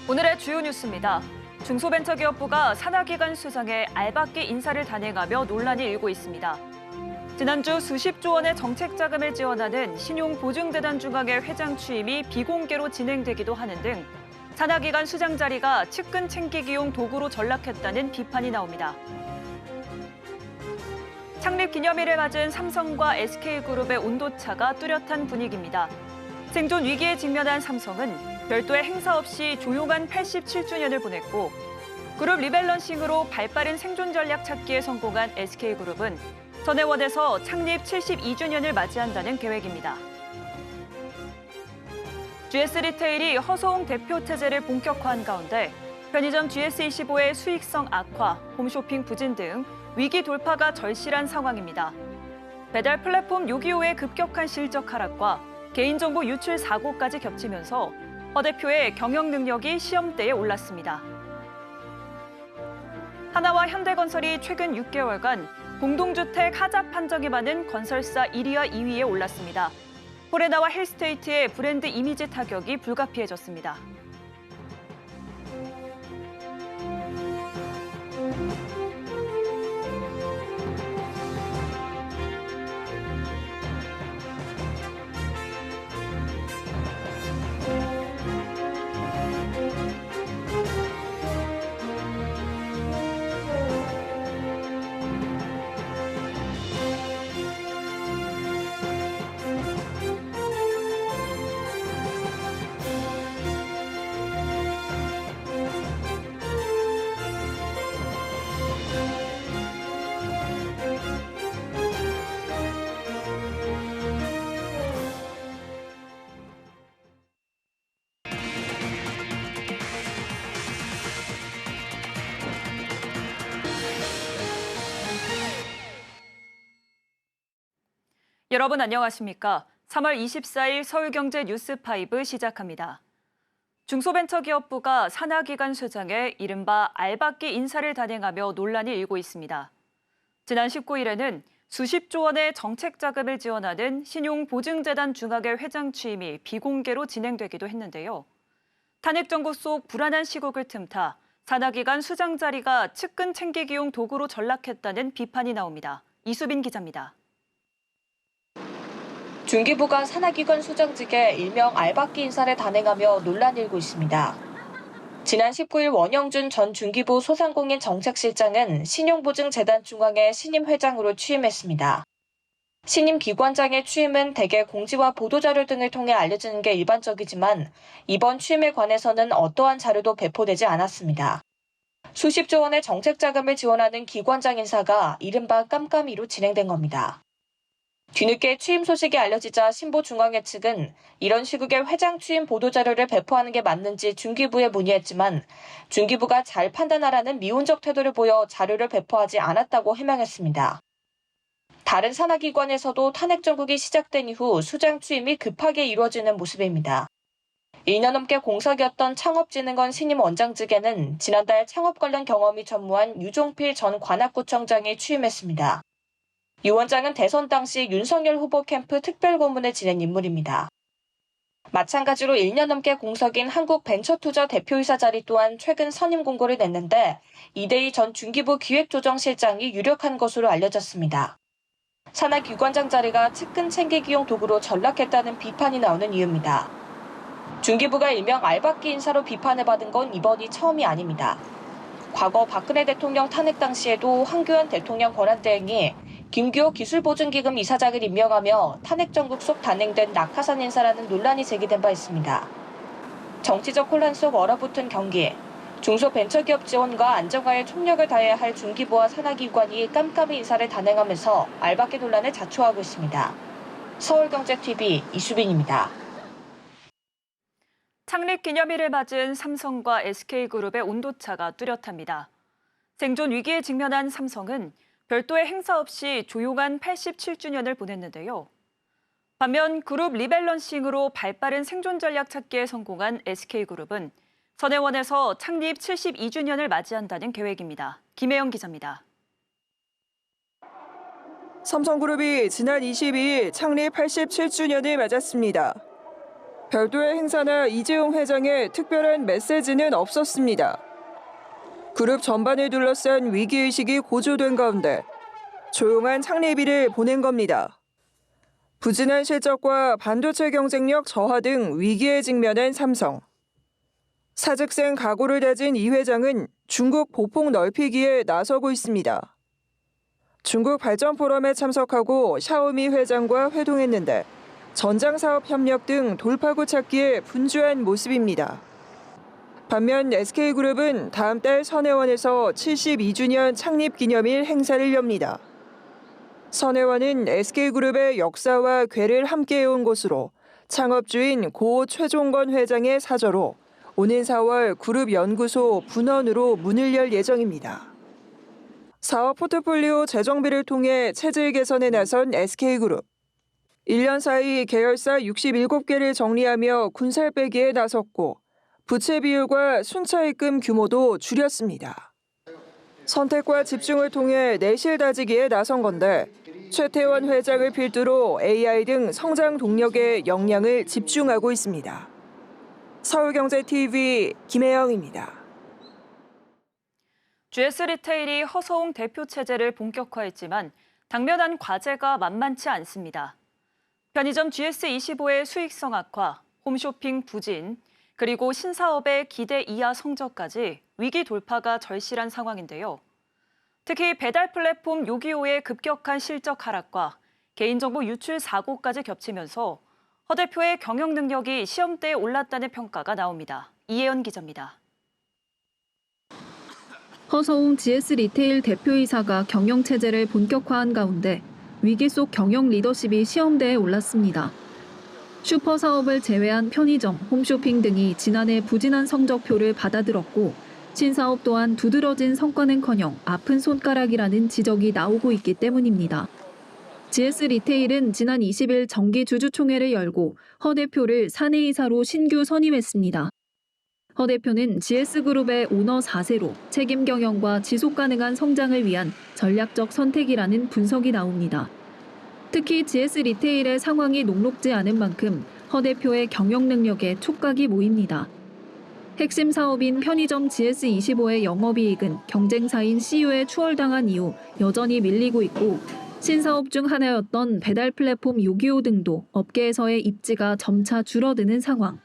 오늘의 주요 뉴스입니다. 중소벤처기업부가 산하기관 수장의 알박기 인사를 단행하며 논란이 일고 있습니다. 지난주 수십조 원의 정책 자금을 지원하는 신용보증재단 중앙회 회장 취임이 비공개로 진행되기도 하는 등 산하기관 수장 자리가 측근 챙기기용 도구로 전락했다는 비판이 나옵니다. 창립 기념일을 맞은 삼성과 SK그룹의 온도차가 뚜렷한 분위기입니다. 생존 위기에 직면한 삼성은 별도의 행사 없이 조용한 87주년을 보냈고 그룹 리밸런싱으로 발빠른 생존 전략 찾기에 성공한 SK그룹은 전해원에서 창립 72주년을 맞이한다는 계획입니다. GS 리테일이 허소옹 대표 체제를 본격화한 가운데 편의점 GS25의 수익성 악화, 홈쇼핑 부진 등 위기 돌파가 절실한 상황입니다. 배달 플랫폼 요기요의 급격한 실적 하락과 개인정보 유출 사고까지 겹치면서 허 대표의 경영 능력이 시험대에 올랐습니다. 하나와 현대건설이 최근 6개월간 공동주택 하자 판정이 많은 건설사 1위와 2위에 올랐습니다. 포레나와 헬스테이트의 브랜드 이미지 타격이 불가피해졌습니다. 여러분 안녕하십니까? 3월 24일 서울경제 뉴스5 시작합니다. 중소벤처기업부가 산하기관 수장의 이른바 알박기 인사를 단행하며 논란이 일고 있습니다. 지난 19일에는 수십조 원의 정책 자금을 지원하는 신용보증재단 중앙회 회장 취임이 비공개로 진행되기도 했는데요. 탄핵 정부 속 불안한 시국을 틈타 산하기관 수장 자리가 측근 챙기기용 도구로 전락했다는 비판이 나옵니다. 이수빈 기자입니다. 중기부가 산하기관 수장직에 일명 알박기 인사를 단행하며 논란이 일고 있습니다. 지난 19일 원영준 전 중기부 소상공인 정책실장은 신용보증재단 중앙회 신임 회장으로 취임했습니다. 신임 기관장의 취임은 대개 공지와 보도자료 등을 통해 알려지는 게 일반적이지만 이번 취임에 관해서는 어떠한 자료도 배포되지 않았습니다. 수십조 원의 정책 자금을 지원하는 기관장 인사가 이른바 깜깜이로 진행된 겁니다. 뒤늦게 취임 소식이 알려지자 신보중앙회 측은 이런 시국에 회장 취임 보도자료를 배포하는 게 맞는지 중기부에 문의했지만 중기부가 잘 판단하라는 미온적 태도를 보여 자료를 배포하지 않았다고 해명했습니다. 다른 산하기관에서도 탄핵 정국이 시작된 이후 수장 취임이 급하게 이루어지는 모습입니다. 2년 넘게 공석이었던 창업진흥원 신임 원장직에는 지난달 창업 관련 경험이 전무한 유종필 전 관악구청장이 취임했습니다. 유 원장은 대선 당시 윤석열 후보 캠프 특별고문을 지낸 인물입니다. 마찬가지로 1년 넘게 공석인 한국벤처투자 대표이사 자리 또한 최근 선임 공고를 냈는데 이대희 전 중기부 기획조정실장이 유력한 것으로 알려졌습니다. 산하기관장 자리가 측근 챙기기용 도구로 전락했다는 비판이 나오는 이유입니다. 중기부가 일명 알박기 인사로 비판을 받은 건 이번이 처음이 아닙니다. 과거 박근혜 대통령 탄핵 당시에도 황교안 대통령 권한대행이 김규호 기술보증기금 이사장을 임명하며 탄핵 정국 속 단행된 낙하산 인사라는 논란이 제기된 바 있습니다. 정치적 혼란 속 얼어붙은 경기, 중소벤처기업 지원과 안정화에 총력을 다해야 할 중기부와 산하기관이 깜깜이 인사를 단행하면서 알박기 논란을 자초하고 있습니다. 서울경제TV 이수빈입니다. 창립 기념일을 맞은 삼성과 SK그룹의 온도차가 뚜렷합니다. 생존 위기에 직면한 삼성은 별도의 행사 없이 조용한 87주년을 보냈는데요. 반면 그룹 리밸런싱으로 발빠른 생존 전략 찾기에 성공한 SK그룹은 전해원에서 창립 72주년을 맞이한다는 계획입니다. 김혜영 기자입니다. 삼성그룹이 지난 22일 창립 87주년을 맞았습니다. 별도의 행사나 이재용 회장의 특별한 메시지는 없었습니다. 그룹 전반을 둘러싼 위기의식이 고조된 가운데 조용한 창립일을 보낸 겁니다. 부진한 실적과 반도체 경쟁력 저하 등 위기에 직면한 삼성. 사직생 각오를 다진 이 회장은 중국 보폭 넓히기에 나서고 있습니다. 중국 발전 포럼에 참석하고 샤오미 회장과 회동했는데 전장사업 협력 등 돌파구 찾기에 분주한 모습입니다. 반면 SK그룹은 다음 달 선회원에서 72주년 창립 기념일 행사를 엽니다. 선회원은 SK그룹의 역사와 궤를 함께해온 곳으로 창업주인 고 최종건 회장의 사저로 오는 4월 그룹 연구소 분원으로 문을 열 예정입니다. 사업 포트폴리오 재정비를 통해 체질 개선에 나선 SK그룹. 1년 사이 계열사 67개를 정리하며 군살 빼기에 나섰고 부채 비율과 순차입금 규모도 줄였습니다. 선택과 집중을 통해 내실 다지기에 나선 건데 최태원 회장을 필두로 AI 등 성장 동력에 역량을 집중하고 있습니다. 서울경제TV 김혜영입니다. GS 리테일이 허서웅 대표 체제를 본격화했지만 당면한 과제가 만만치 않습니다. 편의점 GS25의 수익성 악화, 홈쇼핑 부진, 그리고 신사업의 기대 이하 성적까지 위기 돌파가 절실한 상황인데요. 특히 배달 플랫폼 요기요의 급격한 실적 하락과 개인정보 유출 사고까지 겹치면서 허 대표의 경영 능력이 시험대에 올랐다는 평가가 나옵니다. 이혜연 기자입니다. 허서웅 GS 리테일 대표이사가 경영 체제를 본격화한 가운데 위기 속 경영 리더십이 시험대에 올랐습니다. 슈퍼 사업을 제외한 편의점, 홈쇼핑 등이 지난해 부진한 성적표를 받아들었고 신사업 또한 두드러진 성과는커녕 아픈 손가락이라는 지적이 나오고 있기 때문입니다. GS 리테일은 지난 20일 정기 주주총회를 열고 허 대표를 사내이사로 신규 선임했습니다. 허 대표는 GS그룹의 오너 4세로 책임 경영과 지속 가능한 성장을 위한 전략적 선택이라는 분석이 나옵니다. 특히 GS 리테일의 상황이 녹록지 않은 만큼 허 대표의 경영 능력에 촉각이 모입니다. 핵심 사업인 편의점 GS25의 영업이익은 경쟁사인 CU에 추월당한 이후 여전히 밀리고 있고 신사업 중 하나였던 배달 플랫폼 요기요 등도 업계에서의 입지가 점차 줄어드는 상황.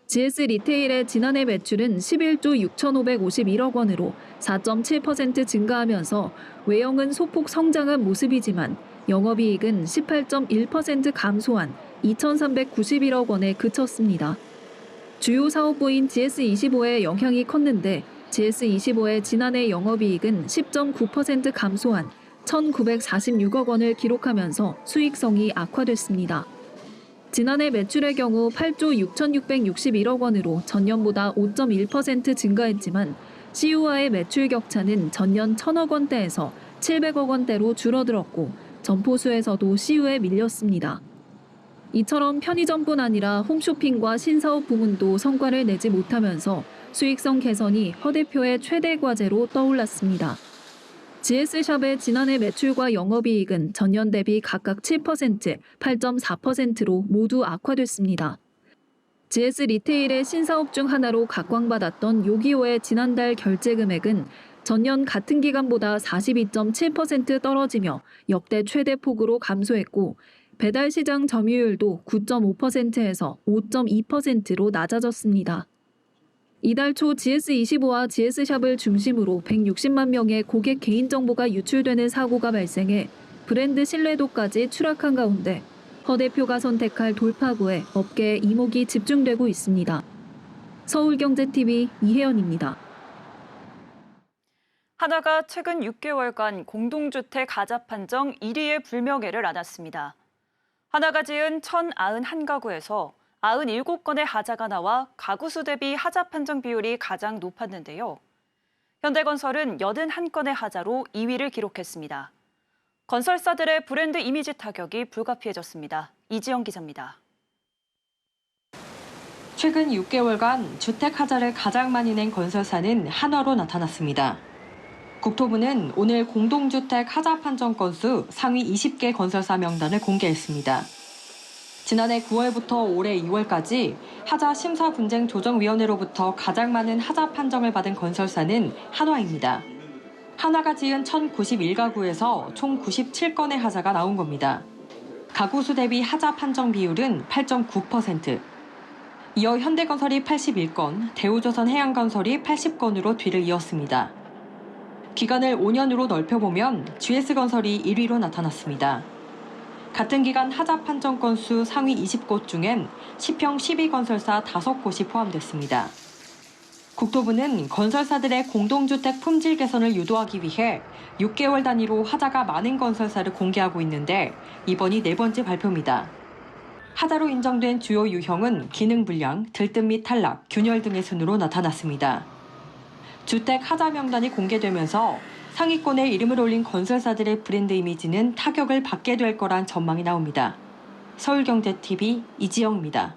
GS 리테일의 지난해 매출은 11조 6,551억 원으로 4.7% 증가하면서 외형은 소폭 성장한 모습이지만 영업이익은 18.1% 감소한 2,391억 원에 그쳤습니다. 주요 사업부인 GS25의 영향이 컸는데 GS25의 지난해 영업이익은 10.9% 감소한 1,946억 원을 기록하면서 수익성이 악화됐습니다. 지난해 매출의 경우 8조 6,661억 원으로 전년보다 5.1% 증가했지만 CU와의 매출 격차는 전년 1,000억 원대에서 700억 원대로 줄어들었고 점포수에서도 CU에 밀렸습니다. 이처럼 편의점뿐 아니라 홈쇼핑과 신사업 부문도 성과를 내지 못하면서 수익성 개선이 허 대표의 최대 과제로 떠올랐습니다. GS샵의 지난해 매출과 영업이익은 전년 대비 각각 7%, 8.4%로 모두 악화됐습니다. GS 리테일의 신사업 중 하나로 각광받았던 요기요의 지난달 결제 금액은 전년 같은 기간보다 42.7% 떨어지며 역대 최대 폭으로 감소했고 배달 시장 점유율도 9.5%에서 5.2%로 낮아졌습니다. 이달 초 GS25와 GS샵을 중심으로 160만 명의 고객 개인정보가 유출되는 사고가 발생해 브랜드 신뢰도까지 추락한 가운데 허 대표가 선택할 돌파구에 업계의 이목이 집중되고 있습니다. 서울경제TV 이혜연입니다. 하나가 최근 6개월간 공동주택 하자 판정 1위의 불명예를 안았습니다. 하나가 지은 1,091가구에서 97건의 하자가 나와 가구 수 대비 하자 판정 비율이 가장 높았는데요. 현대건설은 81건의 하자로 2위를 기록했습니다. 건설사들의 브랜드 이미지 타격이 불가피해졌습니다. 이지영 기자입니다. 최근 6개월간 주택 하자를 가장 많이 낸 건설사는 한화로 나타났습니다. 국토부는 오늘 공동주택 하자 판정 건수 상위 20개 건설사 명단을 공개했습니다. 지난해 9월부터 올해 2월까지 하자 심사분쟁조정위원회로부터 가장 많은 하자 판정을 받은 건설사는 한화입니다. 한화가 지은 1091가구에서 총 97건의 하자가 나온 겁니다. 가구 수 대비 하자 판정 비율은 8.9%. 이어 현대건설이 81건, 대우조선해양건설이 80건으로 뒤를 이었습니다. 기간을 5년으로 넓혀보면 GS건설이 1위로 나타났습니다. 같은 기간 하자 판정 건수 상위 20곳 중엔 10평 12건설사 5곳이 포함됐습니다. 국토부는 건설사들의 공동주택 품질 개선을 유도하기 위해 6개월 단위로 하자가 많은 건설사를 공개하고 있는데 이번이 4번째 발표입니다. 하자로 인정된 주요 유형은 기능 불량, 들뜸 및 탈락, 균열 등의 순으로 나타났습니다. 주택 하자 명단이 공개되면서 상위권에 이름을 올린 건설사들의 브랜드 이미지는 타격을 받게 될 거란 전망이 나옵니다. 서울경제TV 이지영입니다.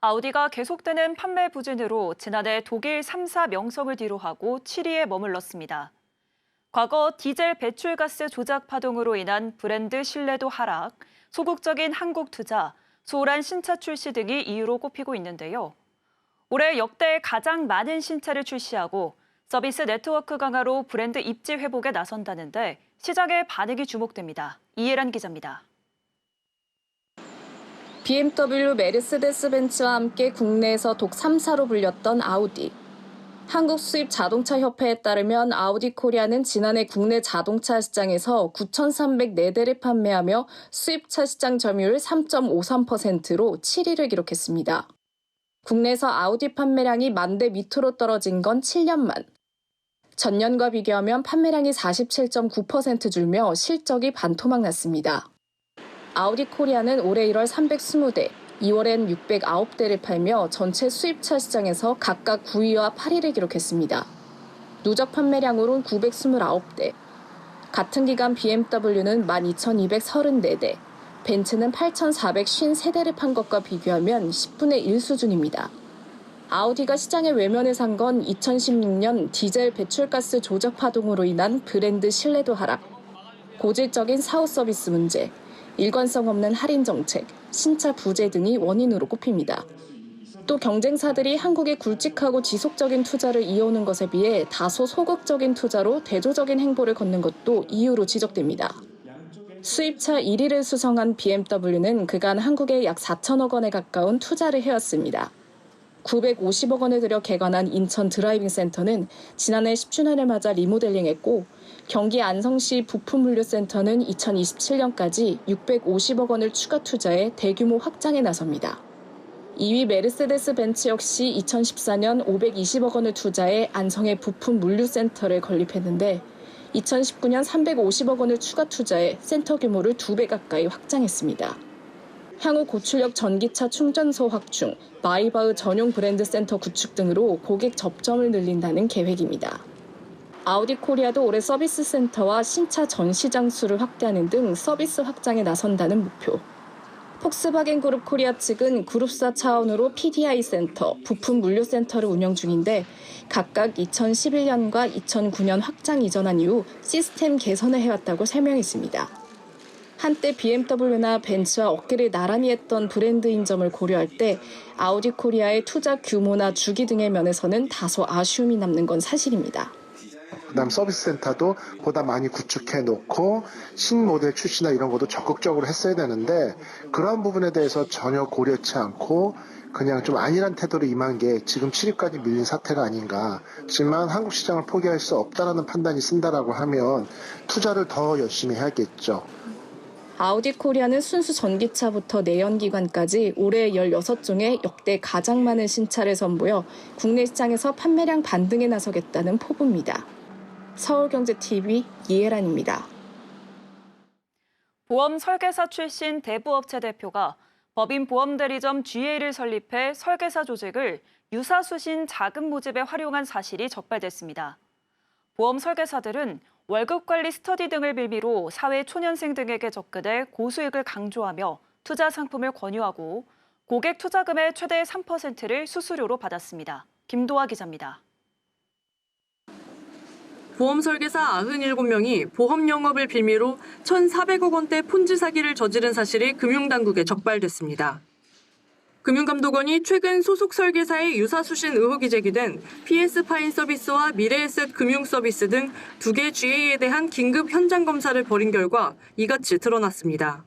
아우디가 계속되는 판매 부진으로 지난해 독일 3사 명성을 뒤로하고 7위에 머물렀습니다. 과거 디젤 배출가스 조작 파동으로 인한 브랜드 신뢰도 하락, 소극적인 한국 투자, 소홀한 신차 출시 등이 이유로 꼽히고 있는데요. 올해 역대 가장 많은 신차를 출시하고 서비스 네트워크 강화로 브랜드 입지 회복에 나선다는데 시장의 반응이 주목됩니다. 이해란 기자입니다. BMW, 메르세데스-벤츠와 함께 국내에서 독 3사로 불렸던 아우디. 한국 수입 자동차 협회에 따르면 아우디 코리아는 지난해 국내 자동차 시장에서 9,304대를 판매하며 수입차 시장 점유율 3.53%로 7위를 기록했습니다. 국내에서 아우디 판매량이 10,000대 밑으로 떨어진 건 7년 만. 전년과 비교하면 판매량이 47.9% 줄며 실적이 반토막 났습니다. 아우디 코리아는 올해 1월 320대, 2월엔 609대를 팔며 전체 수입차 시장에서 각각 9위와 8위를 기록했습니다. 누적 판매량으로는 929대, 같은 기간 BMW는 12,234대, 벤츠는 8,453대를 판 것과 비교하면 10분의 1 수준입니다. 아우디가 시장의 외면을 산 건 2016년 디젤 배출가스 조작 파동으로 인한 브랜드 신뢰도 하락, 고질적인 사후 서비스 문제, 일관성 없는 할인 정책, 신차 부재 등이 원인으로 꼽힙니다. 또 경쟁사들이 한국에 굵직하고 지속적인 투자를 이어오는 것에 비해 다소 소극적인 투자로 대조적인 행보를 걷는 것도 이유로 지적됩니다. 수입차 1위를 수성한 BMW는 그간 한국에 약 4천억 원에 가까운 투자를 해왔습니다. 950억 원을 들여 개관한 인천 드라이빙 센터는 지난해 10주년을 맞아 리모델링했고 경기 안성시 부품물류센터는 2027년까지 650억 원을 추가 투자해 대규모 확장에 나섭니다. 2위 메르세데스 벤츠 역시 2014년 520억 원을 투자해 안성의 부품물류센터를 건립했는데 2019년 350억 원을 추가 투자해 센터 규모를 2배 가까이 확장했습니다. 향후 고출력 전기차 충전소 확충, 마이바흐 전용 브랜드 센터 구축 등으로 고객 접점을 늘린다는 계획입니다. 아우디 코리아도 올해 서비스 센터와 신차 전시장 수를 확대하는 등 서비스 확장에 나선다는 목표. 폭스바겐 그룹 코리아 측은 그룹사 차원으로 PDI 센터, 부품 물류 센터를 운영 중인데 각각 2011년과 2009년 확장 이전한 이후 시스템 개선을 해왔다고 설명했습니다. 한때 BMW나 벤츠와 어깨를 나란히 했던 브랜드인 점을 고려할 때 아우디 코리아의 투자 규모나 주기 등의 면에서는 다소 아쉬움이 남는 건 사실입니다. 그다음 서비스 센터도 보다 많이 구축해 놓고 신모델 출시나 이런 것도 적극적으로 했어야 되는데 그러한 부분에 대해서 전혀 고려치 않고 그냥 좀 안일한 태도로 임한 게 지금 7위까지 밀린 사태가 아닌가. 하지만 한국 시장을 포기할 수 없다라는 판단이 쓴다라고 하면 투자를 더 열심히 해야겠죠. 아우디 코리아는 순수 전기차부터 내연기관까지 올해 16종의 역대 가장 많은 신차를 선보여 국내 시장에서 판매량 반등에 나서겠다는 포부입니다. 서울경제TV 이혜란입니다. 보험 설계사 출신 대부업체 대표가 법인 보험대리점 GA를 설립해 설계사 조직을 유사수신 자금 모집에 활용한 사실이 적발됐습니다. 보험 설계사들은 월급 관리 스터디 등을 빌미로 사회 초년생 등에게 접근해 고수익을 강조하며 투자 상품을 권유하고 고객 투자금의 최대 3%를 수수료로 받았습니다. 김도하 기자입니다. 보험 설계사 97명이 보험 영업을 빌미로 1,400억 원대 폰지 사기를 저지른 사실이 금융당국에 적발됐습니다. 금융감독원이 최근 소속 설계사의 유사수신 의혹이 제기된 PS파인 서비스와 미래에셋 금융서비스 등 2개 GA에 대한 긴급 현장 검사를 벌인 결과 이같이 드러났습니다.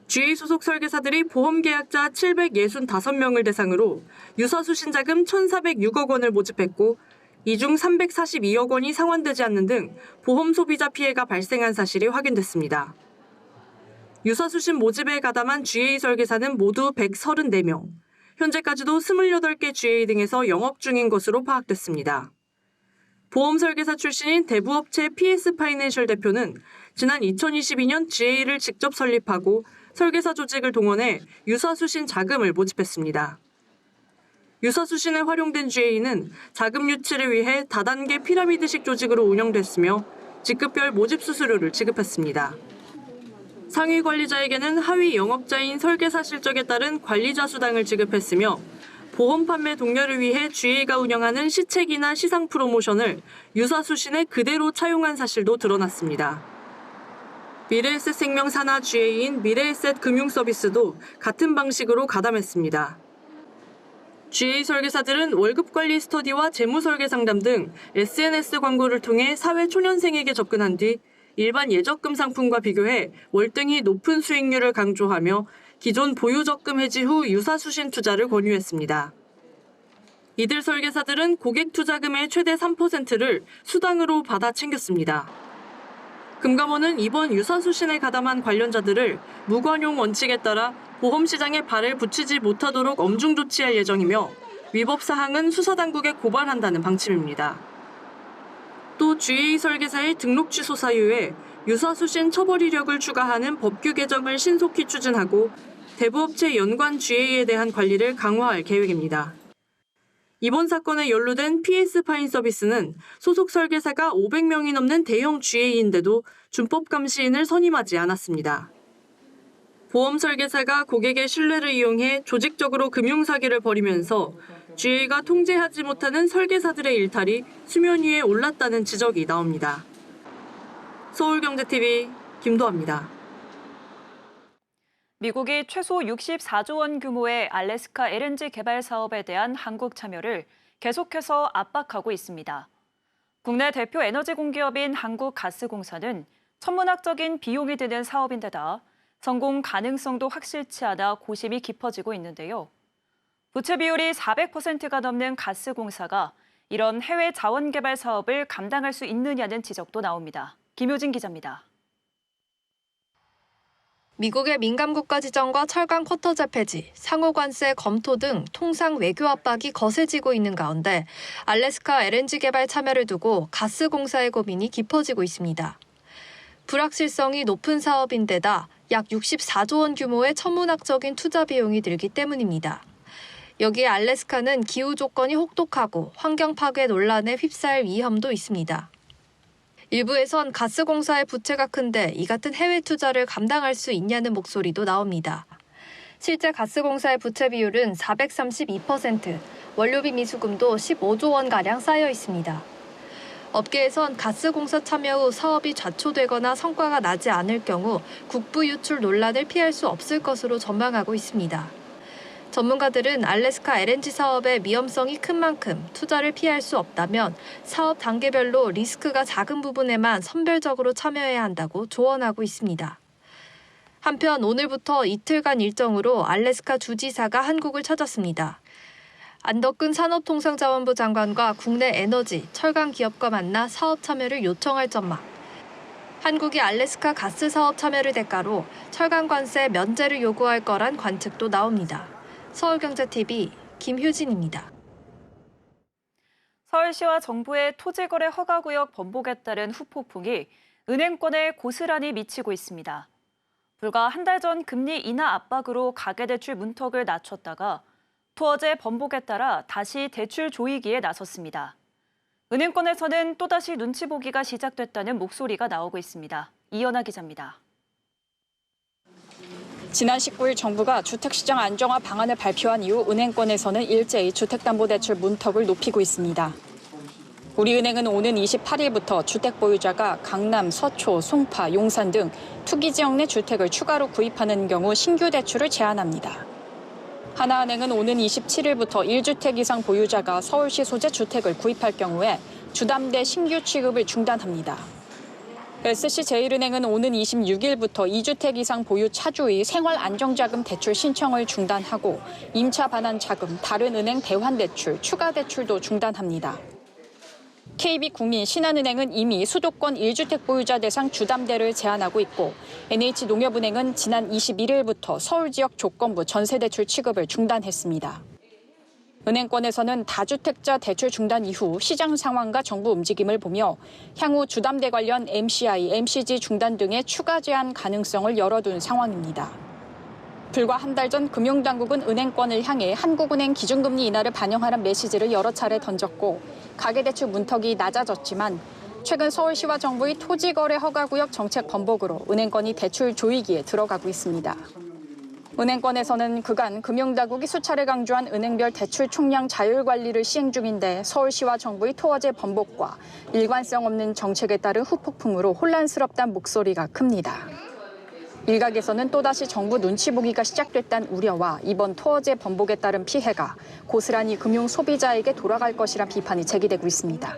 GA 소속 설계사들이 보험 계약자 765명을 대상으로 유사수신 자금 1,406억 원을 모집했고 이 중 342억 원이 상환되지 않는 등 보험 소비자 피해가 발생한 사실이 확인됐습니다. 유사수신 모집에 가담한 GA 설계사는 모두 134명, 현재까지도 28개 GA 등에서 영업 중인 것으로 파악됐습니다. 보험 설계사 출신인 대부업체 PS 파이낸셜 대표는 지난 2022년 GA를 직접 설립하고 설계사 조직을 동원해 유사수신 자금을 모집했습니다. 유사수신에 활용된 GA는 자금 유치를 위해 다단계 피라미드식 조직으로 운영됐으며 직급별 모집 수수료를 지급했습니다. 상위 관리자에게는 하위 영업자인 설계사 실적에 따른 관리자 수당을 지급했으며 보험 판매 독려를 위해 GA가 운영하는 시책이나 시상 프로모션을 유사수신에 그대로 차용한 사실도 드러났습니다. 미래에셋 생명 산하 GA인 미래에셋 금융서비스도 같은 방식으로 가담했습니다. GA 설계사들은 월급관리 스터디와 재무설계 상담 등 SNS 광고를 통해 사회 초년생에게 접근한 뒤 일반 예적금 상품과 비교해 월등히 높은 수익률을 강조하며 기존 보유적금 해지 후 유사수신 투자를 권유했습니다. 이들 설계사들은 고객 투자금의 최대 3%를 수당으로 받아 챙겼습니다. 금감원은 이번 유사수신에 가담한 관련자들을 무관용 원칙에 따라 보험시장에 발을 붙이지 못하도록 엄중 조치할 예정이며 위법 사항은 수사당국에 고발한다는 방침입니다. 또 GA 설계사의 등록 취소 사유에 유사수신 처벌 이력을 추가하는 법규 개정을 신속히 추진하고 대부업체 연관 GA에 대한 관리를 강화할 계획입니다. 이번 사건에 연루된 PS파인 서비스는 소속 설계사가 500명이 넘는 대형 GA인데도 준법 감시인을 선임하지 않았습니다. 보험 설계사가 고객의 신뢰를 이용해 조직적으로 금융사기를 벌이면서 GA가 통제하지 못하는 설계사들의 일탈이 수면 위에 올랐다는 지적이 나옵니다. 서울경제TV 김도아입니다. 미국이 최소 64조 원 규모의 알래스카 LNG 개발 사업에 대한 한국 참여를 계속해서 압박하고 있습니다. 국내 대표 에너지 공기업인 한국가스공사는 천문학적인 비용이 드는 사업인데다 성공 가능성도 확실치 않아 고심이 깊어지고 있는데요. 부채 비율이 400%가 넘는 가스공사가 이런 해외 자원 개발 사업을 감당할 수 있느냐는 지적도 나옵니다. 김효진 기자입니다. 미국의 민감국가 지정과 철강 쿼터제 폐지, 상호 관세 검토 등 통상 외교 압박이 거세지고 있는 가운데 알래스카 LNG 개발 참여를 두고 가스공사의 고민이 깊어지고 있습니다. 불확실성이 높은 사업인데다 약 64조 원 규모의 천문학적인 투자 비용이 들기 때문입니다. 여기에 알래스카는 기후 조건이 혹독하고 환경 파괴 논란에 휩싸일 위험도 있습니다. 일부에선 가스공사의 부채가 큰데 이 같은 해외 투자를 감당할 수 있냐는 목소리도 나옵니다. 실제 가스공사의 부채 비율은 432%, 원료비 미수금도 15조 원가량 쌓여 있습니다. 업계에선 가스공사 참여 후 사업이 좌초되거나 성과가 나지 않을 경우 국부 유출 논란을 피할 수 없을 것으로 전망하고 있습니다. 전문가들은 알래스카 LNG 사업의 위험성이 큰 만큼 투자를 피할 수 없다면 사업 단계별로 리스크가 작은 부분에만 선별적으로 참여해야 한다고 조언하고 있습니다. 한편 오늘부터 이틀간 일정으로 알래스카 주지사가 한국을 찾았습니다. 안덕근 산업통상자원부 장관과 국내 에너지, 철강 기업과 만나 사업 참여를 요청할 전망. 한국이 알래스카 가스 사업 참여를 대가로 철강 관세 면제를 요구할 거란 관측도 나옵니다. 서울경제TV 김효진입니다. 서울시와 정부의 토지거래 허가구역 번복에 따른 후폭풍이 은행권에 고스란히 미치고 있습니다. 불과 한 달 전 금리 인하 압박으로 가계대출 문턱을 낮췄다가 어제 번복에 따라 다시 대출 조이기에 나섰습니다. 은행권에서는 또다시 눈치 보기가 시작됐다는 목소리가 나오고 있습니다. 이연아 기자입니다. 지난 19일 정부가 주택시장 안정화 방안을 발표한 이후 은행권에서는 일제히 주택담보대출 문턱을 높이고 있습니다. 우리은행은 오는 28일부터 주택 보유자가 강남, 서초, 송파, 용산 등 투기 지역 내 주택을 추가로 구입하는 경우 신규 대출을 제한합니다. 하나은행은 오는 27일부터 1주택 이상 보유자가 서울시 소재 주택을 구입할 경우에 주담대 신규 취급을 중단합니다. SC제일은행은 오는 26일부터 2주택 이상 보유 차주의 생활안정자금 대출 신청을 중단하고 임차 반환 자금, 다른 은행 대환 대출, 추가 대출도 중단합니다. KB국민 신한은행은 이미 수도권 1주택 보유자 대상 주담대를 제한하고 있고 NH농협은행은 지난 21일부터 서울 지역 조건부 전세대출 취급을 중단했습니다. 은행권에서는 다주택자 대출 중단 이후 시장 상황과 정부 움직임을 보며 향후 주담대 관련 MCI, MCG 중단 등의 추가 제한 가능성을 열어둔 상황입니다. 불과 한 달 전 금융당국은 은행권을 향해 한국은행 기준금리 인하를 반영하는 메시지를 여러 차례 던졌고 가계대출 문턱이 낮아졌지만 최근 서울시와 정부의 토지거래 허가구역 정책 번복으로 은행권이 대출 조이기에 들어가고 있습니다. 은행권에서는 그간 금융당국이 수차례 강조한 은행별 대출 총량 자율 관리를 시행 중인데 서울시와 정부의 토어제 번복과 일관성 없는 정책에 따른 후폭풍으로 혼란스럽다는 목소리가 큽니다. 일각에서는 또다시 정부 눈치 보기가 시작됐다는 우려와 이번 토어제 번복에 따른 피해가 고스란히 금융 소비자에게 돌아갈 것이란 비판이 제기되고 있습니다.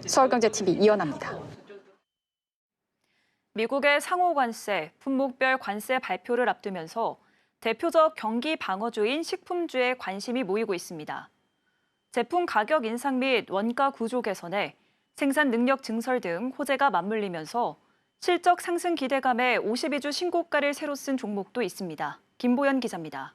서울경제TV 이연아입니다. 미국의 상호관세, 품목별 관세 발표를 앞두면서 대표적 경기 방어주인 식품주에 관심이 모이고 있습니다. 제품 가격 인상 및 원가 구조 개선에 생산 능력 증설 등 호재가 맞물리면서 실적 상승 기대감에 52주 신고가를 새로 쓴 종목도 있습니다. 김보연 기자입니다.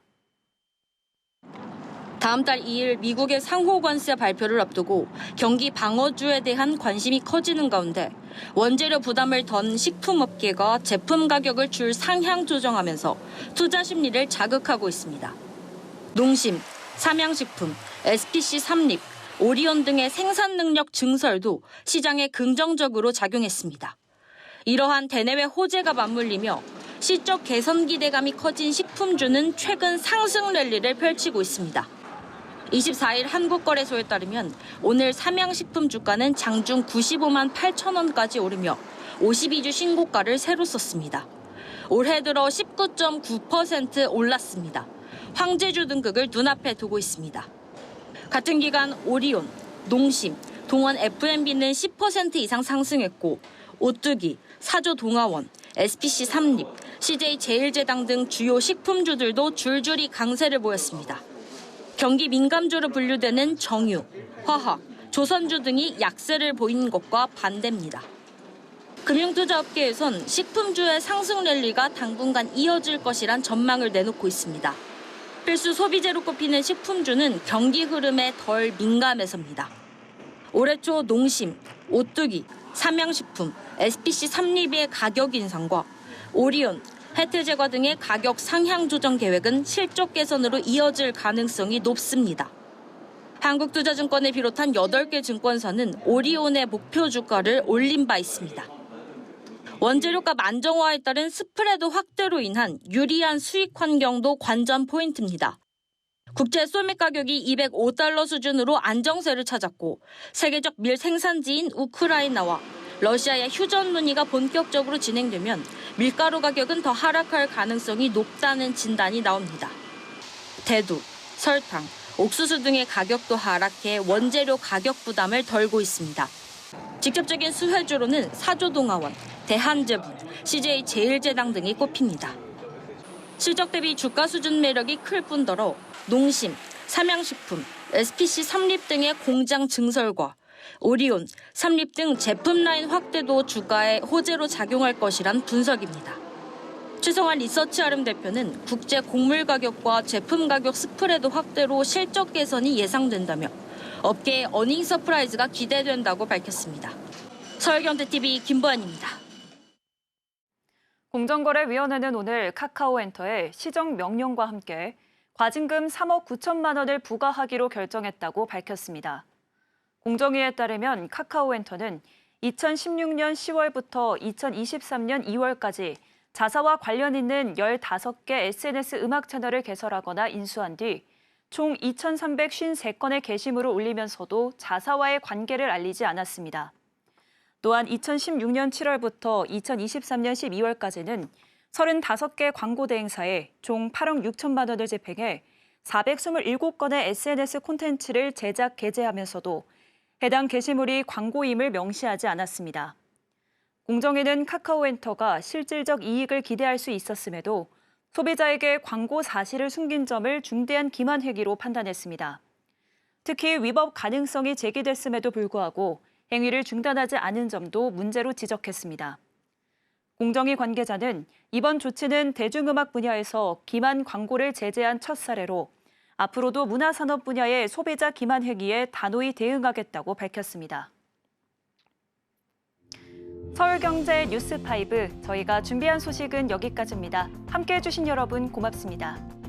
다음 달 2일 미국의 상호관세 발표를 앞두고 경기 방어주에 대한 관심이 커지는 가운데 원재료 부담을 던 식품업계가 제품 가격을 줄 상향 조정하면서 투자 심리를 자극하고 있습니다. 농심, 삼양식품, SPC 삼립, 오리온 등의 생산 능력 증설도 시장에 긍정적으로 작용했습니다. 이러한 대내외 호재가 맞물리며 실적 개선 기대감이 커진 식품주는 최근 상승 랠리를 펼치고 있습니다. 24일 한국거래소에 따르면 오늘 삼양식품 주가는 장중 95만 8천 원까지 오르며 52주 신고가를 새로 썼습니다. 올해 들어 19.9% 올랐습니다. 황제주 등극을 눈앞에 두고 있습니다. 같은 기간 오리온, 농심, 동원 F&B는 10% 이상 상승했고 오뚜기, 사조동아원, SPC 삼립, CJ제일제당 등 주요 식품주들도 줄줄이 강세를 보였습니다. 경기 민감주로 분류되는 정유, 화학, 조선주 등이 약세를 보인 것과 반대입니다. 금융투자업계에선 식품주의 상승 랠리가 당분간 이어질 것이란 전망을 내놓고 있습니다. 필수 소비재로 꼽히는 식품주는 경기 흐름에 덜 민감해서입니다. 올해 초 농심, 오뚜기, 삼양식품, SPC 삼립의 가격 인상과 오리온, 혜태제과 등의 가격 상향 조정 계획은 실적 개선으로 이어질 가능성이 높습니다. 한국투자증권을 비롯한 8개 증권사는 오리온의 목표 주가를 올린 바 있습니다. 원재료값 안정화에 따른 스프레드 확대로 인한 유리한 수익 환경도 관전 포인트입니다. 국제 소맥 가격이 $205 수준으로 안정세를 찾았고 세계적 밀 생산지인 우크라이나와 러시아의 휴전 논의가 본격적으로 진행되면 밀가루 가격은 더 하락할 가능성이 높다는 진단이 나옵니다. 대두, 설탕, 옥수수 등의 가격도 하락해 원재료 가격 부담을 덜고 있습니다. 직접적인 수혜주로는 사조동아원, 대한제분, CJ제일제당 등이 꼽힙니다. 실적 대비 주가 수준 매력이 클 뿐더러 농심, 삼양식품, SPC 삼립 등의 공장 증설과 오리온, 삼립 등 제품 라인 확대도 주가에 호재로 작용할 것이란 분석입니다. 최성환 리서치아름 대표는 국제 곡물 가격과 제품 가격 스프레드 확대로 실적 개선이 예상된다며 업계의 어닝 서프라이즈가 기대된다고 밝혔습니다. 서울경제TV 김보연입니다. 공정거래위원회는 오늘 카카오엔터에 시정 명령과 함께 과징금 3억 9천만 원을 부과하기로 결정했다고 밝혔습니다. 공정위에 따르면 카카오엔터는 2016년 10월부터 2023년 2월까지 자사와 관련 있는 15개 SNS 음악 채널을 개설하거나 인수한 뒤 총 2,353건의 게시물을 올리면서도 자사와의 관계를 알리지 않았습니다. 또한 2016년 7월부터 2023년 12월까지는 35개 광고 대행사에 총 8억 6천만 원을 집행해 427건의 SNS 콘텐츠를 제작, 게재하면서도 해당 게시물이 광고임을 명시하지 않았습니다. 공정위는 카카오엔터가 실질적 이익을 기대할 수 있었음에도 소비자에게 광고 사실을 숨긴 점을 중대한 기만 행위로 판단했습니다. 특히 위법 가능성이 제기됐음에도 불구하고 행위를 중단하지 않은 점도 문제로 지적했습니다. 공정위 관계자는 이번 조치는 대중음악 분야에서 기만 광고를 제재한 첫 사례로 앞으로도 문화산업 분야의 소비자 기만 행위에 단호히 대응하겠다고 밝혔습니다. 서울경제 뉴스5, 저희가 준비한 소식은 여기까지입니다. 함께해 주신 여러분 고맙습니다.